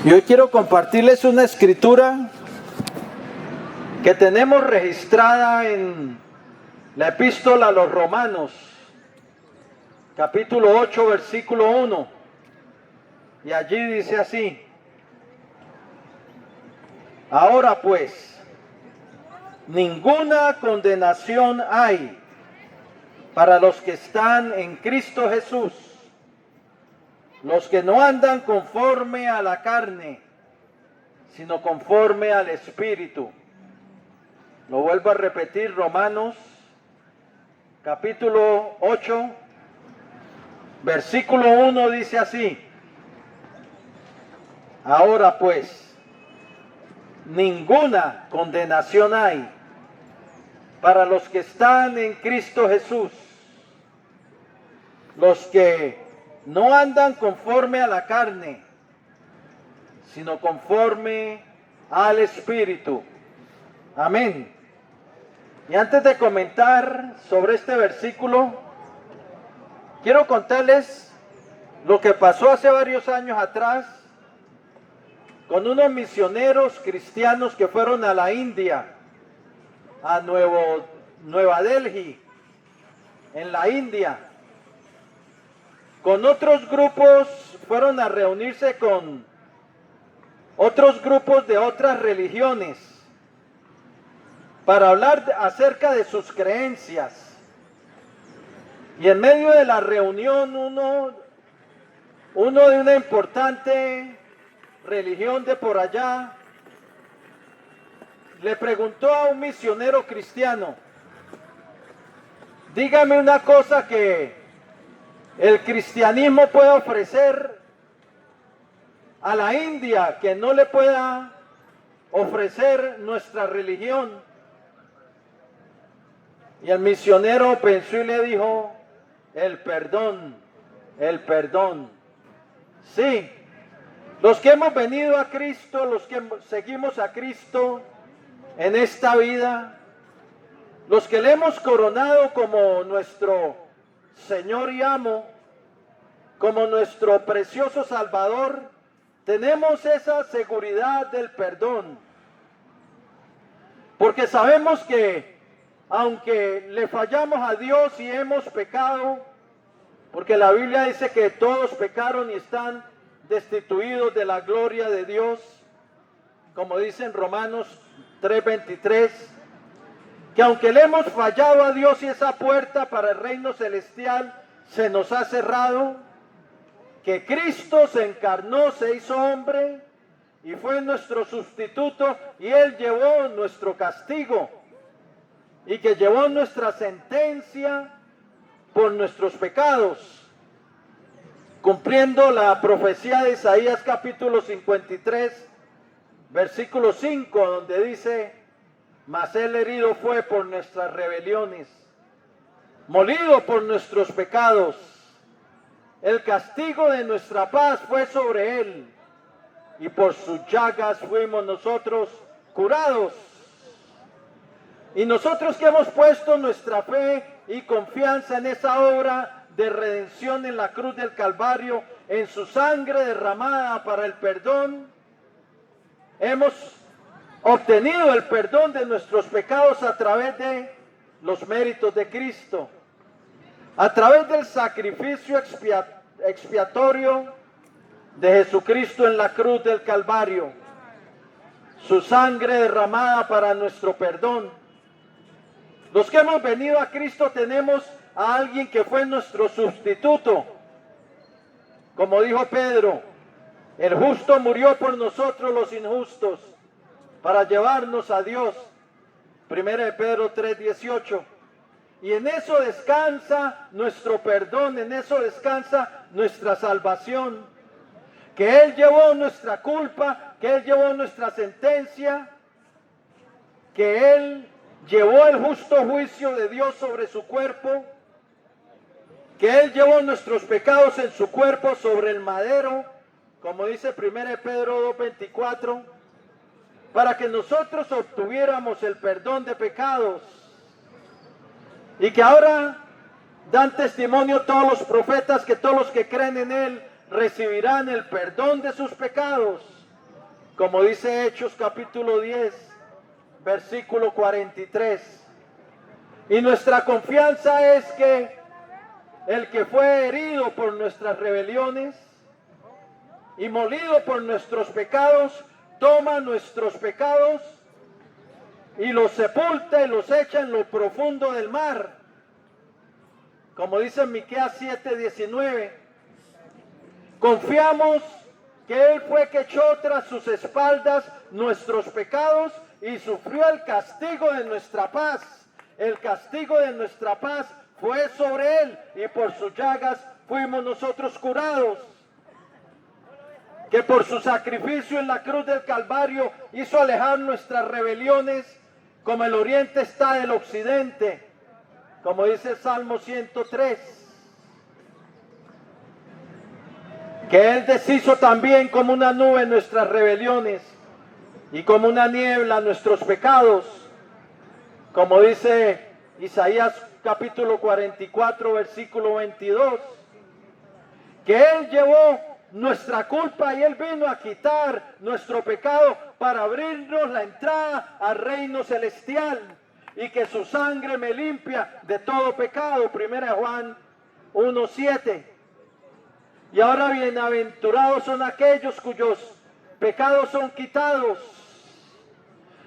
Y hoy quiero compartirles una escritura que tenemos registrada en la epístola a los Romanos, capítulo 8, versículo 1. Y allí dice así: ahora pues, ninguna condenación hay para los que están en Cristo Jesús, los que no andan conforme a la carne, sino conforme al Espíritu. Lo vuelvo a repetir, Romanos capítulo 8, versículo 1 dice así: ahora pues, ninguna condenación hay para los que están en Cristo Jesús, los que no andan conforme a la carne, sino conforme al Espíritu. Amén. Y antes de comentar sobre este versículo, quiero contarles lo que pasó hace varios años atrás con unos misioneros cristianos que fueron a la India, a Nueva Delhi, en la India. Con otros grupos fueron a reunirse con otros grupos de otras religiones para hablar acerca de sus creencias. Y en medio de la reunión uno de una importante religión de por allá le preguntó a un misionero cristiano: dígame una cosa que el cristianismo puede ofrecer a la India que no le pueda ofrecer nuestra religión. Y el misionero pensó y le dijo: el perdón, el perdón. Sí, los que hemos venido a Cristo, los que seguimos a Cristo en esta vida, los que le hemos coronado como nuestro Señor y amo, como nuestro precioso Salvador, tenemos esa seguridad del perdón. Porque sabemos que aunque le fallamos a Dios y hemos pecado, porque la Biblia dice que todos pecaron y están destituidos de la gloria de Dios, como dice en Romanos 3:23, que aunque le hemos fallado a Dios y esa puerta para el reino celestial se nos ha cerrado, que Cristo se encarnó, se hizo hombre y fue nuestro sustituto, y Él llevó nuestro castigo y que llevó nuestra sentencia por nuestros pecados, cumpliendo la profecía de Isaías capítulo 53, versículo 5, donde dice: mas Él herido fue por nuestras rebeliones, molido por nuestros pecados. El castigo de nuestra paz fue sobre Él, y por sus llagas fuimos nosotros curados. Y nosotros que hemos puesto nuestra fe y confianza en esa obra de redención en la cruz del Calvario, en su sangre derramada para el perdón, hemos obtenido el perdón de nuestros pecados a través de los méritos de Cristo, a través del sacrificio expiatorio de Jesucristo en la cruz del Calvario, su sangre derramada para nuestro perdón. Los que hemos venido a Cristo tenemos a alguien que fue nuestro sustituto. Como dijo Pedro: el justo murió por nosotros los injustos, para llevarnos a Dios. 1 Pedro 3:18. Y en eso descansa nuestro perdón, en eso descansa nuestra salvación. Que Él llevó nuestra culpa, que Él llevó nuestra sentencia, que Él llevó el justo juicio de Dios sobre su cuerpo, que Él llevó nuestros pecados en su cuerpo sobre el madero, como dice 1 Pedro 2:24, para que nosotros obtuviéramos el perdón de pecados. Y que ahora dan testimonio todos los profetas que todos los que creen en Él recibirán el perdón de sus pecados como dice Hechos capítulo 10, versículo 43. Y nuestra confianza es que el que fue herido por nuestras rebeliones y molido por nuestros pecados, toma nuestros pecados y los sepulta y los echa en lo profundo del mar. Como dice en Miqueas 7:19, confiamos que Él fue que echó tras sus espaldas nuestros pecados y sufrió el castigo de nuestra paz. El castigo de nuestra paz fue sobre Él y por sus llagas fuimos nosotros curados. Que por su sacrificio en la cruz del Calvario hizo alejar nuestras rebeliones como el oriente está del occidente, como dice el Salmo 103. Que Él deshizo también como una nube nuestras rebeliones y como una niebla nuestros pecados, como dice Isaías capítulo 44, versículo 22. Que Él llevó nuestra culpa y Él vino a quitar nuestro pecado para abrirnos la entrada al reino celestial, y que su sangre me limpia de todo pecado. 1 Juan 1:7. Y ahora bienaventurados son aquellos cuyos pecados son quitados.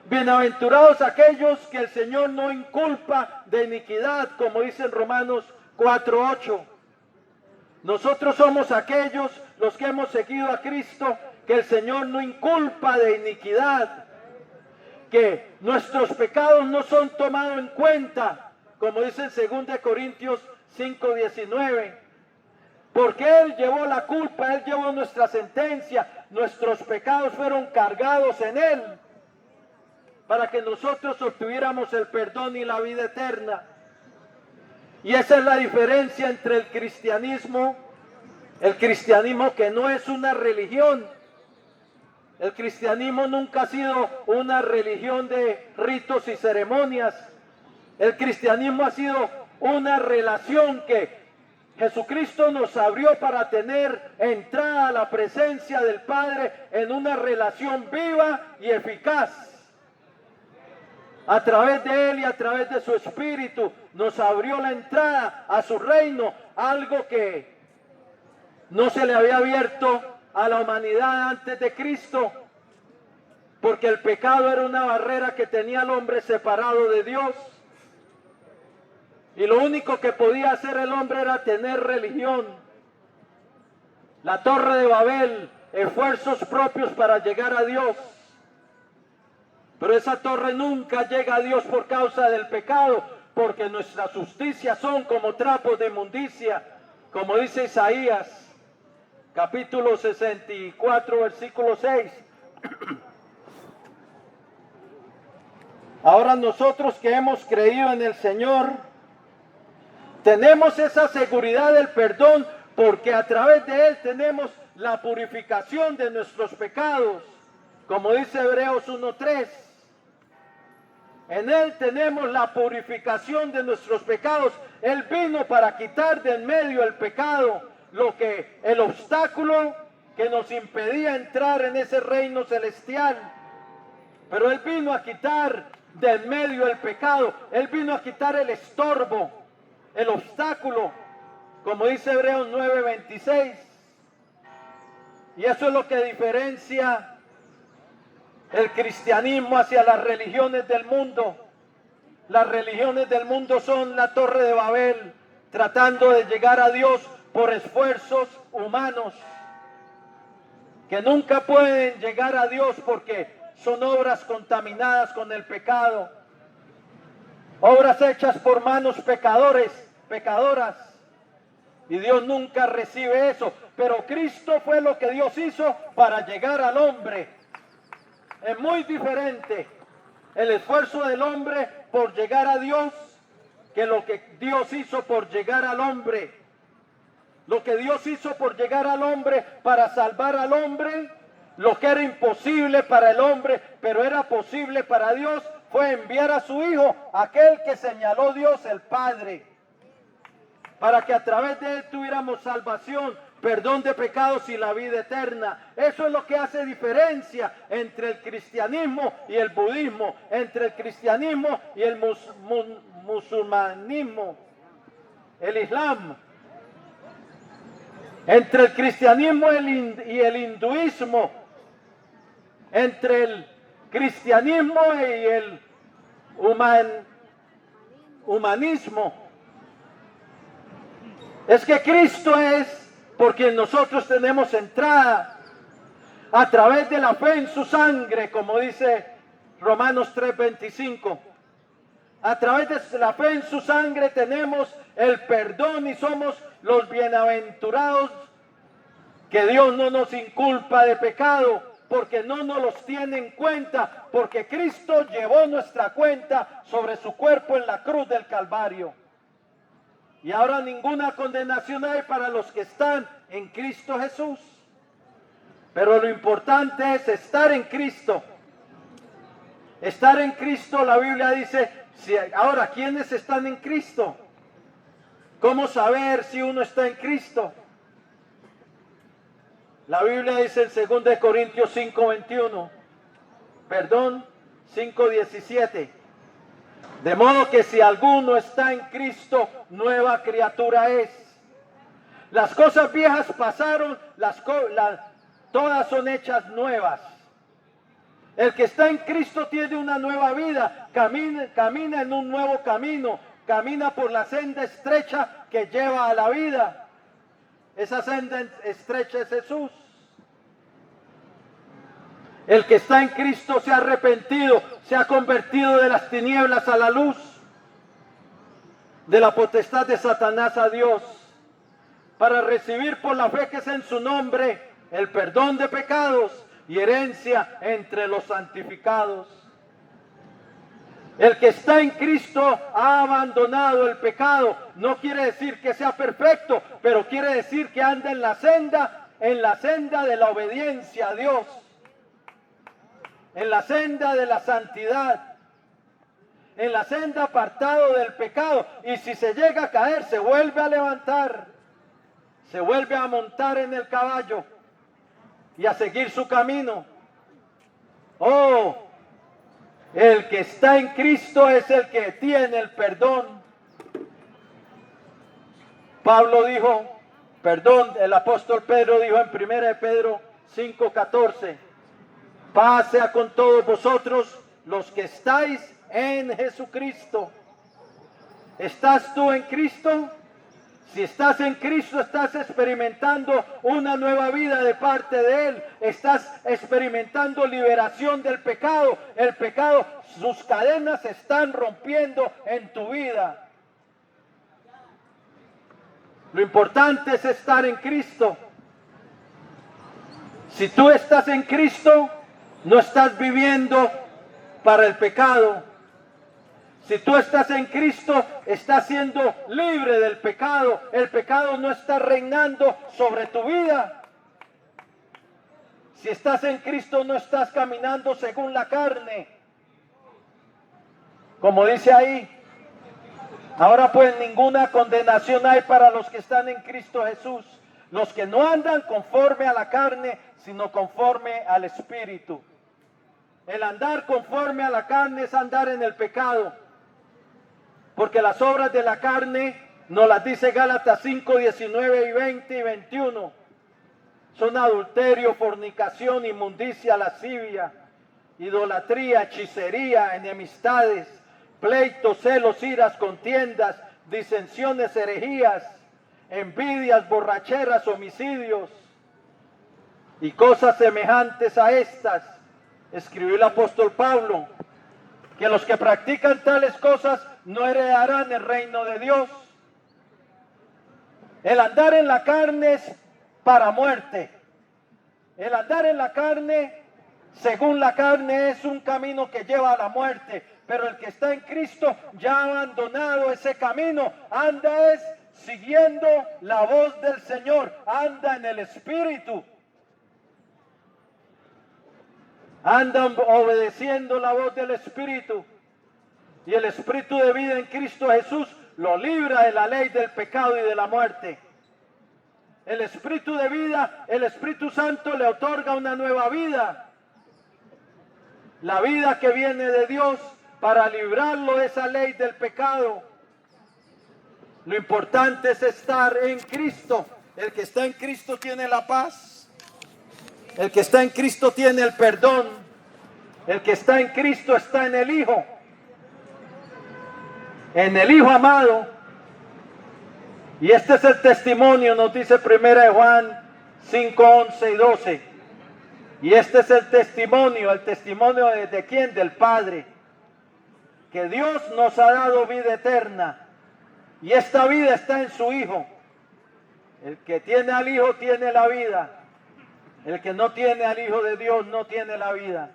Bienaventurados aquellos que el Señor no inculpa de iniquidad, como dice en Romanos 4:8. Nosotros somos aquellos, los que hemos seguido a Cristo, que el Señor no inculpa de iniquidad, que nuestros pecados no son tomados en cuenta, como dice en 2 Corintios 5:19. Porque Él llevó la culpa, Él llevó nuestra sentencia, nuestros pecados fueron cargados en Él, para que nosotros obtuviéramos el perdón y la vida eterna. Y esa es la diferencia entre el cristianismo que no es una religión. El cristianismo nunca ha sido una religión de ritos y ceremonias. El cristianismo ha sido una relación que Jesucristo nos abrió para tener entrada a la presencia del Padre en una relación viva y eficaz. A través de Él y a través de su Espíritu nos abrió la entrada a su reino, algo que no se le había abierto a la humanidad antes de Cristo, porque el pecado era una barrera que tenía al hombre separado de Dios. Y lo único que podía hacer el hombre era tener religión. La Torre de Babel, esfuerzos propios para llegar a Dios. Pero esa torre nunca llega a Dios por causa del pecado, porque nuestras justicias son como trapos de inmundicia, como dice Isaías, capítulo 64, versículo 6. Ahora nosotros que hemos creído en el Señor, tenemos esa seguridad del perdón, porque a través de Él tenemos la purificación de nuestros pecados, como dice Hebreos 1:3. En Él tenemos la purificación de nuestros pecados. Él vino para quitar de en medio el pecado, el obstáculo que nos impedía entrar en ese reino celestial. Pero Él vino a quitar de en medio el pecado. Él vino a quitar el estorbo, el obstáculo, como dice Hebreos 9:26. Y eso es lo que diferencia el cristianismo hacia las religiones del mundo. Las religiones del mundo son la Torre de Babel, tratando de llegar a Dios por esfuerzos humanos, que nunca pueden llegar a Dios porque son obras contaminadas con el pecado, obras hechas por manos pecadoras, y Dios nunca recibe eso. Pero Cristo fue lo que Dios hizo para llegar al hombre. Es muy diferente el esfuerzo del hombre por llegar a Dios que lo que Dios hizo por llegar al hombre. Lo que Dios hizo por llegar al hombre para salvar al hombre, lo que era imposible para el hombre, pero era posible para Dios, fue enviar a su Hijo, aquel que señaló Dios el Padre, para que a través de Él tuviéramos salvación. perdón de pecados y la vida eterna. Eso es lo que hace diferencia entre el cristianismo y el budismo, entre el cristianismo y el musulmanismo, el islam, entre el cristianismo y el hinduismo, entre el cristianismo y el humanismo. Es que Cristo es por quien nosotros tenemos entrada a través de la fe en su sangre, como dice Romanos 3:25. A través de la fe en su sangre tenemos el perdón y somos los bienaventurados, que Dios no nos inculpa de pecado, porque no nos los tiene en cuenta, porque Cristo llevó nuestra cuenta sobre su cuerpo en la cruz del Calvario. Y ahora ninguna condenación hay para los que están en Cristo Jesús. Pero lo importante es estar en Cristo. Estar en Cristo, la Biblia dice, ahora, ¿quiénes están en Cristo? ¿Cómo saber si uno está en Cristo? La Biblia dice en 2 Corintios 5:17. De modo que si alguno está en Cristo, nueva criatura es. Las cosas viejas pasaron, todas son hechas nuevas. El que está en Cristo tiene una nueva vida, camina en un nuevo camino, camina por la senda estrecha que lleva a la vida. Esa senda estrecha es Jesús. El que está en Cristo se ha arrepentido, se ha convertido de las tinieblas a la luz, de la potestad de Satanás a Dios, para recibir por la fe que es en su nombre el perdón de pecados y herencia entre los santificados. El que está en Cristo ha abandonado el pecado. No quiere decir que sea perfecto, pero quiere decir que anda en la senda de la obediencia a Dios, en la senda de la santidad, en la senda apartado del pecado. Y si se llega a caer, se vuelve a levantar, se vuelve a montar en el caballo y a seguir su camino. Oh, el que está en Cristo es el que tiene el perdón. El apóstol Pedro dijo en 1 Pedro 5:14, paz sea con todos vosotros los que estáis en Jesucristo. ¿Estás tú en Cristo? Si estás en Cristo, estás experimentando una nueva vida de parte de Él. Estás experimentando liberación del pecado. El pecado, sus cadenas se están rompiendo en tu vida. Lo importante es estar en Cristo. Si tú estás en Cristo, no estás viviendo para el pecado. Si tú estás en Cristo, estás siendo libre del pecado. El pecado no está reinando sobre tu vida. Si estás en Cristo, no estás caminando según la carne. Como dice ahí, ahora pues ninguna condenación hay para los que están en Cristo Jesús. Los que no andan conforme a la carne, sino conforme al Espíritu. El andar conforme a la carne es andar en el pecado. Porque las obras de la carne, nos las dice Gálatas 5:19 y 20 y 21, son adulterio, fornicación, inmundicia, lascivia, idolatría, hechicería, enemistades, pleitos, celos, iras, contiendas, disensiones, herejías, envidias, borracheras, homicidios y cosas semejantes a estas. Escribió el apóstol Pablo que los que practican tales cosas no heredarán el reino de Dios. El andar en la carne es para muerte. El andar en la carne, según la carne, es un camino que lleva a la muerte. Pero el que está en Cristo ya ha abandonado ese camino. Anda es siguiendo la voz del Señor. Anda en el Espíritu. Anda obedeciendo la voz del Espíritu. Y el Espíritu de vida en Cristo Jesús lo libra de la ley del pecado y de la muerte. el Espíritu de vida, el Espíritu Santo le otorga una nueva vida. La vida que viene de Dios para librarlo de esa ley del pecado. Lo importante es estar en Cristo. El que está en Cristo tiene la paz. El que está en Cristo tiene el perdón. El que está en Cristo está en el Hijo. En el Hijo amado. Y este es el testimonio, nos dice 1 Juan 5, 11 y 12. Y este es el testimonio de quién, del Padre. Que Dios nos ha dado vida eterna. Y esta vida está en su Hijo. El que tiene al Hijo tiene la vida. El que no tiene al Hijo de Dios no tiene la vida.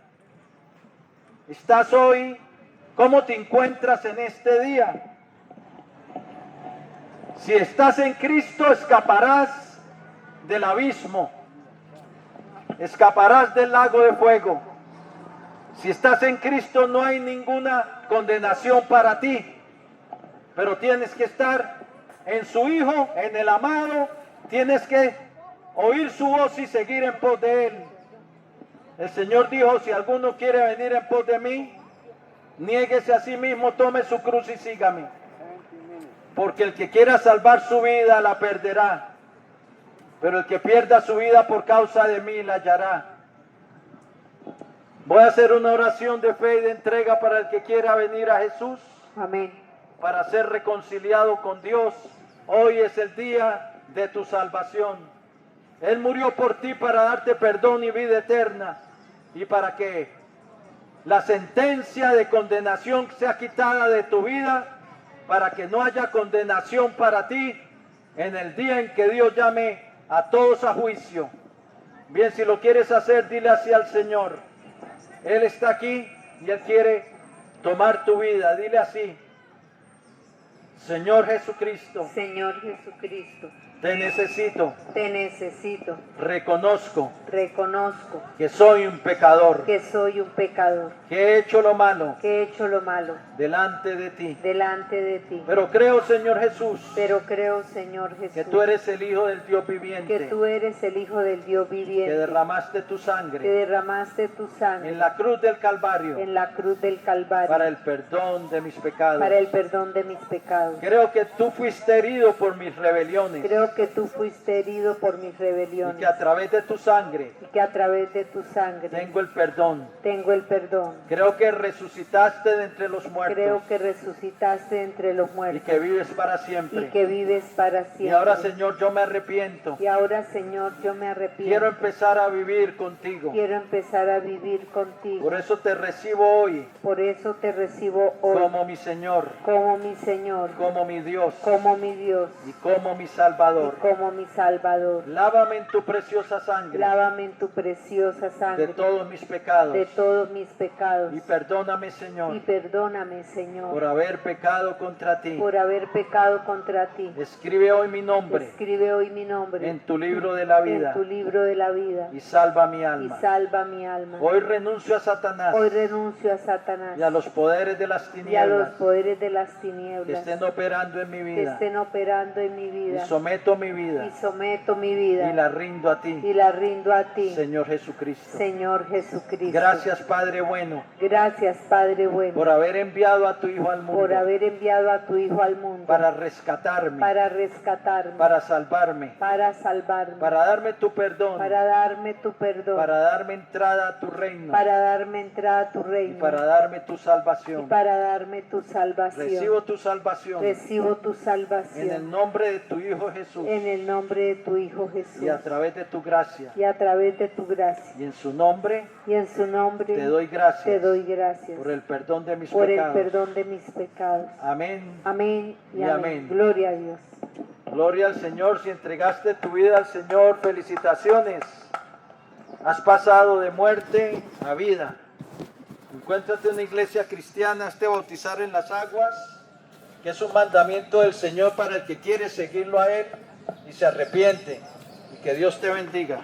¿Estás hoy? ¿Cómo te encuentras en este día? Si estás en Cristo, escaparás del abismo. Escaparás del lago de fuego. Si estás en Cristo, no hay ninguna condenación para ti. Pero tienes que estar en su Hijo, en el amado. Tienes que oír su voz y seguir en pos de Él. El Señor dijo, si alguno quiere venir en pos de mí, niéguese a sí mismo, tome su cruz y sígame. Porque el que quiera salvar su vida la perderá. Pero el que pierda su vida por causa de mí la hallará. Voy a hacer una oración de fe y de entrega para el que quiera venir a Jesús. Amén. Para ser reconciliado con Dios. Hoy es el día de tu salvación. Él murió por ti para darte perdón y vida eterna. Y para que la sentencia de condenación sea quitada de tu vida. Para que no haya condenación para ti en el día en que Dios llame a todos a juicio. Bien, si lo quieres hacer, dile así al Señor. Él está aquí y Él quiere tomar tu vida. Dile así. Señor Jesucristo. Señor Jesucristo. Te necesito. Te necesito. Reconozco. Reconozco. Que soy un pecador. Que soy un pecador. Que he hecho lo malo. Que he hecho lo malo. Delante de ti. Delante de ti. Pero creo, Señor Jesús. Pero creo, Señor Jesús. Que tú eres el Hijo del Dios viviente. Que tú eres el Hijo del Dios viviente. Que derramaste tu sangre. Que derramaste tu sangre. En la cruz del Calvario. En la cruz del Calvario. Para el perdón de mis pecados. Para el perdón de mis pecados. Creo que tú fuiste herido por mis rebeliones. Creo que tú fuiste herido por mis rebeliones. Y que a través de tu sangre. Y que a través de tu sangre. Tengo el perdón. Tengo el perdón. Creo que resucitaste de entre los muertos. Creo que resucitaste de entre los muertos. Y que vives para siempre. Y que vives para siempre. Y ahora, Señor, yo me arrepiento. Y ahora, Señor, yo me arrepiento. Quiero empezar a vivir contigo. Quiero empezar a vivir contigo. Por eso te recibo hoy. Por eso te recibo hoy. Como mi Señor. Como mi Señor. Como mi Dios. Como mi Dios. Y como mi Salvador. Y como mi Salvador. Lávame en tu preciosa sangre. Lávame en tu preciosa sangre. De todos mis pecados. De todos mis pecados. Y perdóname, Señor. Y perdóname, Señor. Por haber pecado contra ti. Por haber pecado contra ti. Escribe hoy mi nombre. Escribe hoy mi nombre. En tu libro de la vida. En tu libro de la vida. Y salva mi alma. Y salva mi alma. Hoy renuncio a Satanás. Hoy renuncio a Satanás. Y a los poderes de las tinieblas. Y a los poderes de las Que tinieblas. estén operando en mi Que vida. estén operando en mi Y vida. someto mi vida. Y someto mi vida. Y la rindo a ti. Y la rindo a ti. Señor Jesucristo. Señor Jesucristo. Gracias, Padre bueno. Gracias, Padre bueno. Por haber enviado a tu Hijo al mundo. Por haber enviado a tu Hijo al mundo. Para rescatarme. Para rescatarme. Para salvarme. Para salvarme. Para darme tu perdón. Para darme tu perdón. Para darme entrada a tu reino. Para darme entrada a tu reino. Y para darme tu Y salvación. para darme tu salvación. Recibo tu salvación. Recibo tu salvación. En el nombre de tu Hijo Jesús. En el nombre de tu Hijo Jesús. Y a través de tu gracia. Y a través de tu gracia. Y en su nombre Y en su nombre te doy gracias. te doy gracias. Por el perdón de mis por pecados. el perdón de mis pecados. Amén. Amén y Y amén. amén. Gloria a Dios. Gloria al Señor. Si entregaste tu vida al Señor, felicitaciones. Has pasado de muerte a vida. Encuéntrate en una iglesia cristiana, hazte bautizar en las aguas, que es un mandamiento del Señor para el que quiere seguirlo a Él y se arrepiente. Y que Dios te bendiga.